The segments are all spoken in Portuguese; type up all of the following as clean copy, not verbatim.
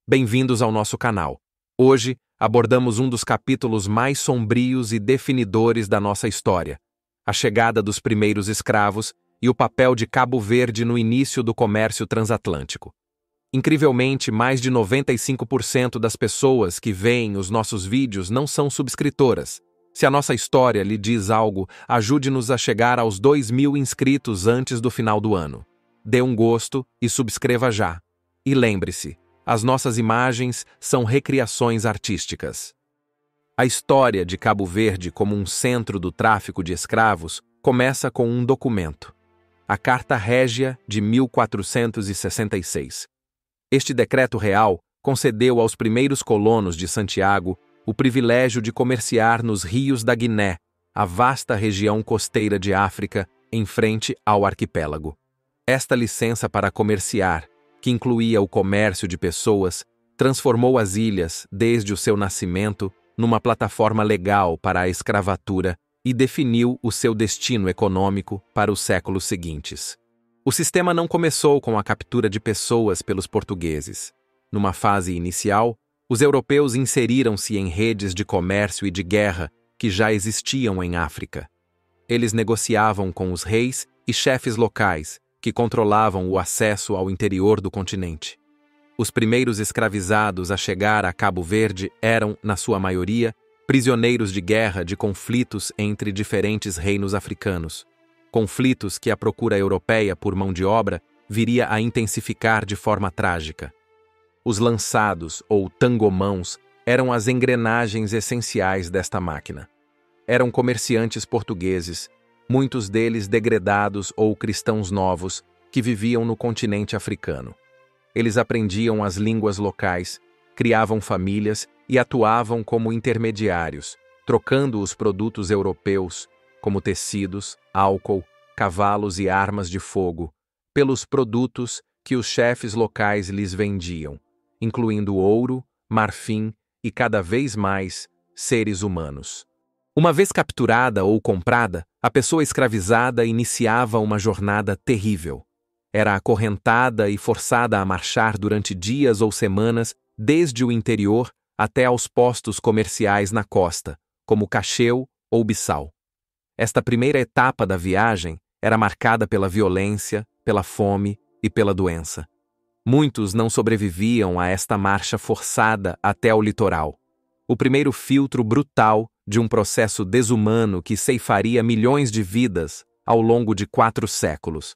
Bem-vindos ao nosso canal. Hoje, abordamos um dos capítulos mais sombrios e definidores da nossa história: a chegada dos primeiros escravos e o papel de Cabo Verde no início do comércio transatlântico. Incrivelmente, mais de 95% das pessoas que veem os nossos vídeos não são subscritoras. Se a nossa história lhe diz algo, ajude-nos a chegar aos 2.000 inscritos antes do final do ano. Dê um gosto e subscreva já. E lembre-se, as nossas imagens são recriações artísticas. A história de Cabo Verde como um centro do tráfico de escravos começa com um documento, a Carta Régia de 1466. Este decreto real concedeu aos primeiros colonos de Santiago o privilégio de comerciar nos rios da Guiné, a vasta região costeira de África, em frente ao arquipélago. Esta licença para comerciar, que incluía o comércio de pessoas, transformou as ilhas, desde o seu nascimento, numa plataforma legal para a escravatura e definiu o seu destino econômico para os séculos seguintes. O sistema não começou com a captura de pessoas pelos portugueses. Numa fase inicial, os europeus inseriram-se em redes de comércio e de guerra que já existiam em África. Eles negociavam com os reis e chefes locais, que controlavam o acesso ao interior do continente. Os primeiros escravizados a chegar a Cabo Verde eram, na sua maioria, prisioneiros de guerra de conflitos entre diferentes reinos africanos. Conflitos que a procura europeia por mão de obra viria a intensificar de forma trágica. Os lançados, ou tangomãos, eram as engrenagens essenciais desta máquina. Eram comerciantes portugueses, muitos deles degredados ou cristãos novos, que viviam no continente africano. Eles aprendiam as línguas locais, criavam famílias e atuavam como intermediários, trocando os produtos europeus, como tecidos, álcool, cavalos e armas de fogo, pelos produtos que os chefes locais lhes vendiam, incluindo ouro, marfim e, cada vez mais, seres humanos. Uma vez capturada ou comprada, a pessoa escravizada iniciava uma jornada terrível. Era acorrentada e forçada a marchar durante dias ou semanas desde o interior até aos postos comerciais na costa, como Cacheu ou Bissau. Esta primeira etapa da viagem era marcada pela violência, pela fome e pela doença. Muitos não sobreviviam a esta marcha forçada até ao litoral. O primeiro filtro brutal de um processo desumano que ceifaria milhões de vidas ao longo de 4 séculos.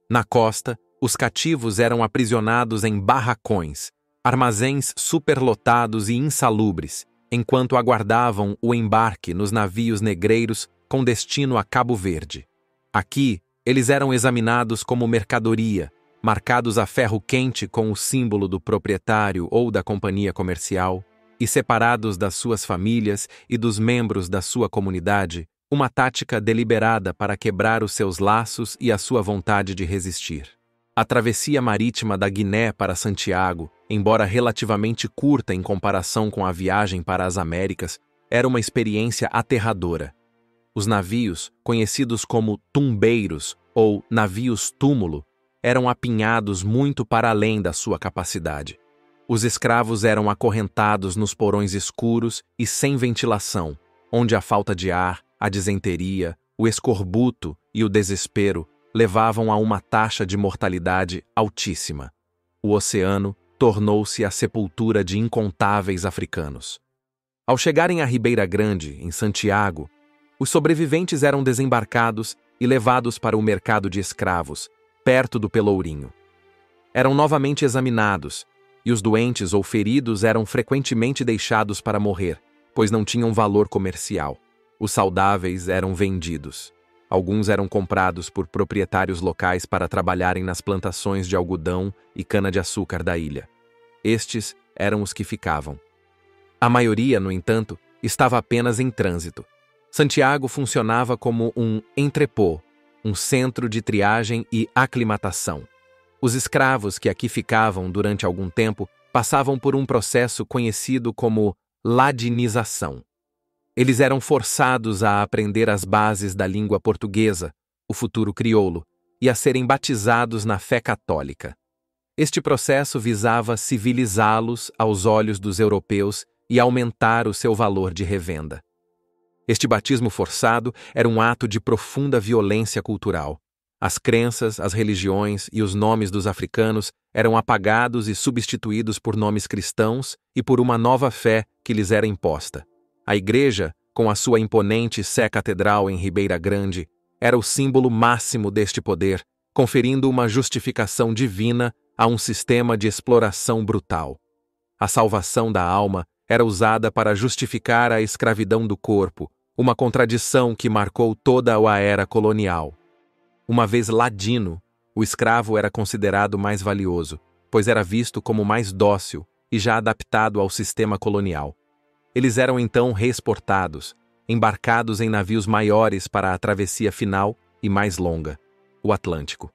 Na costa, os cativos eram aprisionados em barracões, armazéns superlotados e insalubres, enquanto aguardavam o embarque nos navios negreiros com destino a Cabo Verde. Aqui, eles eram examinados como mercadoria, marcados a ferro quente com o símbolo do proprietário ou da companhia comercial, e separados das suas famílias e dos membros da sua comunidade, uma tática deliberada para quebrar os seus laços e a sua vontade de resistir. A travessia marítima da Guiné para Santiago, embora relativamente curta em comparação com a viagem para as Américas, era uma experiência aterradora. Os navios, conhecidos como tumbeiros ou navios-túmulo, eram apinhados muito para além da sua capacidade. Os escravos eram acorrentados nos porões escuros e sem ventilação, onde a falta de ar, a disenteria, o escorbuto e o desespero levavam a uma taxa de mortalidade altíssima. O oceano tornou-se a sepultura de incontáveis africanos. Ao chegarem à Ribeira Grande, em Santiago, os sobreviventes eram desembarcados e levados para o mercado de escravos, perto do Pelourinho. Eram novamente examinados, e os doentes ou feridos eram frequentemente deixados para morrer, pois não tinham valor comercial. Os saudáveis eram vendidos. Alguns eram comprados por proprietários locais para trabalharem nas plantações de algodão e cana-de-açúcar da ilha. Estes eram os que ficavam. A maioria, no entanto, estava apenas em trânsito. Santiago funcionava como um entrepôt, um centro de triagem e aclimatação. Os escravos que aqui ficavam durante algum tempo passavam por um processo conhecido como ladinização. Eles eram forçados a aprender as bases da língua portuguesa, o futuro crioulo, e a serem batizados na fé católica. Este processo visava civilizá-los aos olhos dos europeus e aumentar o seu valor de revenda. Este batismo forçado era um ato de profunda violência cultural. As crenças, as religiões e os nomes dos africanos eram apagados e substituídos por nomes cristãos e por uma nova fé que lhes era imposta. A igreja, com a sua imponente sé catedral em Ribeira Grande, era o símbolo máximo deste poder, conferindo uma justificação divina a um sistema de exploração brutal. A salvação da alma era usada para justificar a escravidão do corpo, uma contradição que marcou toda a era colonial. Uma vez ladino, o escravo era considerado mais valioso, pois era visto como mais dócil e já adaptado ao sistema colonial. Eles eram então reexportados, embarcados em navios maiores para a travessia final e mais longa, o Atlântico.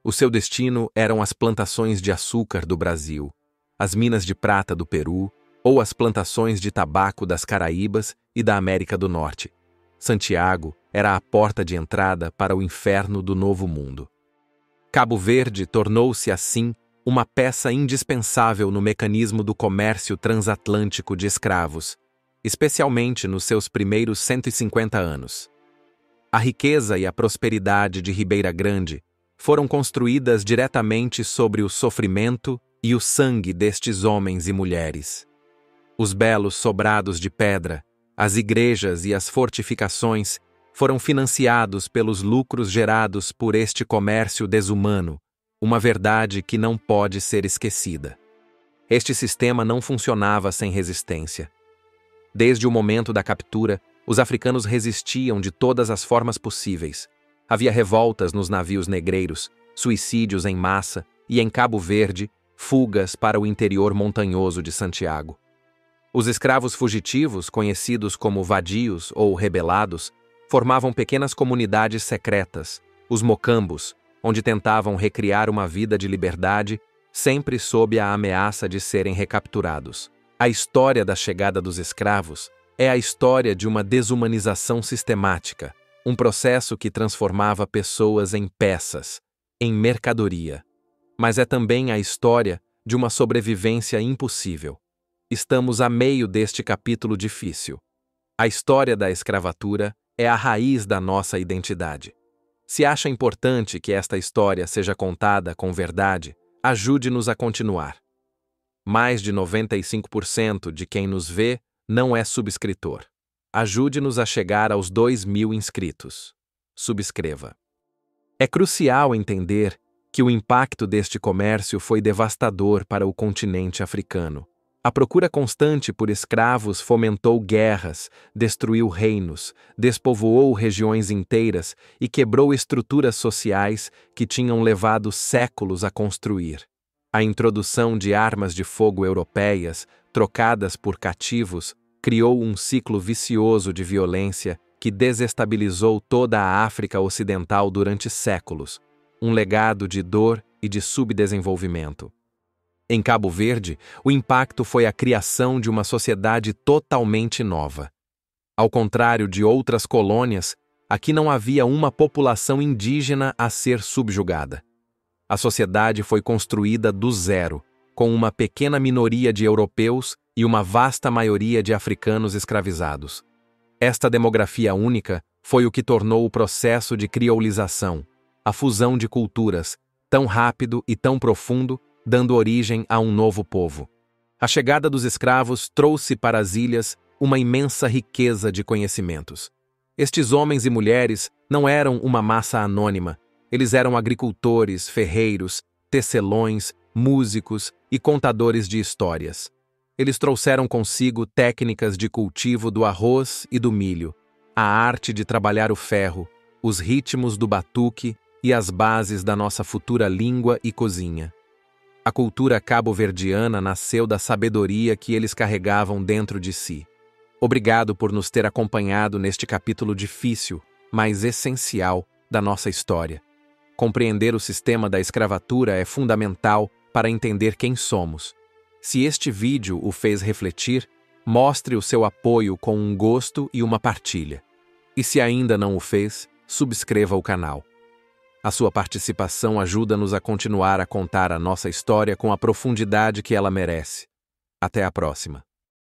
O seu destino eram as plantações de açúcar do Brasil, as minas de prata do Peru ou as plantações de tabaco das Caraíbas e da América do Norte. Santiago era a porta de entrada para o inferno do Novo Mundo. Cabo Verde tornou-se, assim, uma peça indispensável no mecanismo do comércio transatlântico de escravos, especialmente nos seus primeiros 150 anos. A riqueza e a prosperidade de Ribeira Grande foram construídas diretamente sobre o sofrimento e o sangue destes homens e mulheres. Os belos sobrados de pedra, as igrejas e as fortificações foram financiados pelos lucros gerados por este comércio desumano, uma verdade que não pode ser esquecida. Este sistema não funcionava sem resistência. Desde o momento da captura, os africanos resistiam de todas as formas possíveis. Havia revoltas nos navios negreiros, suicídios em massa e, em Cabo Verde, fugas para o interior montanhoso de Santiago. Os escravos fugitivos, conhecidos como vadios ou rebelados, formavam pequenas comunidades secretas, os mocambos, onde tentavam recriar uma vida de liberdade, sempre sob a ameaça de serem recapturados. A história da chegada dos escravos é a história de uma desumanização sistemática, um processo que transformava pessoas em peças, em mercadoria. Mas é também a história de uma sobrevivência impossível. Estamos a meio deste capítulo difícil. A história da escravatura é a raiz da nossa identidade. Se acha importante que esta história seja contada com verdade, ajude-nos a continuar. Mais de 95% de quem nos vê não é subscritor. Ajude-nos a chegar aos 2.000 inscritos. Subscreva. É crucial entender que o impacto deste comércio foi devastador para o continente africano. A procura constante por escravos fomentou guerras, destruiu reinos, despovoou regiões inteiras e quebrou estruturas sociais que tinham levado séculos a construir. A introdução de armas de fogo europeias, trocadas por cativos, criou um ciclo vicioso de violência que desestabilizou toda a África Ocidental durante séculos, um legado de dor e de subdesenvolvimento. Em Cabo Verde, o impacto foi a criação de uma sociedade totalmente nova. Ao contrário de outras colônias, aqui não havia uma população indígena a ser subjugada. A sociedade foi construída do zero, com uma pequena minoria de europeus e uma vasta maioria de africanos escravizados. Esta demografia única foi o que tornou o processo de criolização, a fusão de culturas, tão rápido e tão profundo, dando origem a um novo povo. A chegada dos escravos trouxe para as ilhas uma imensa riqueza de conhecimentos. Estes homens e mulheres não eram uma massa anônima, eles eram agricultores, ferreiros, tecelões, músicos e contadores de histórias. Eles trouxeram consigo técnicas de cultivo do arroz e do milho, a arte de trabalhar o ferro, os ritmos do batuque e as bases da nossa futura língua e cozinha. A cultura cabo-verdiana nasceu da sabedoria que eles carregavam dentro de si. Obrigado por nos ter acompanhado neste capítulo difícil, mas essencial, da nossa história. Compreender o sistema da escravatura é fundamental para entender quem somos. Se este vídeo o fez refletir, mostre o seu apoio com um gosto e uma partilha. E se ainda não o fez, subscreva o canal. A sua participação ajuda-nos a continuar a contar a nossa história com a profundidade que ela merece. Até a próxima.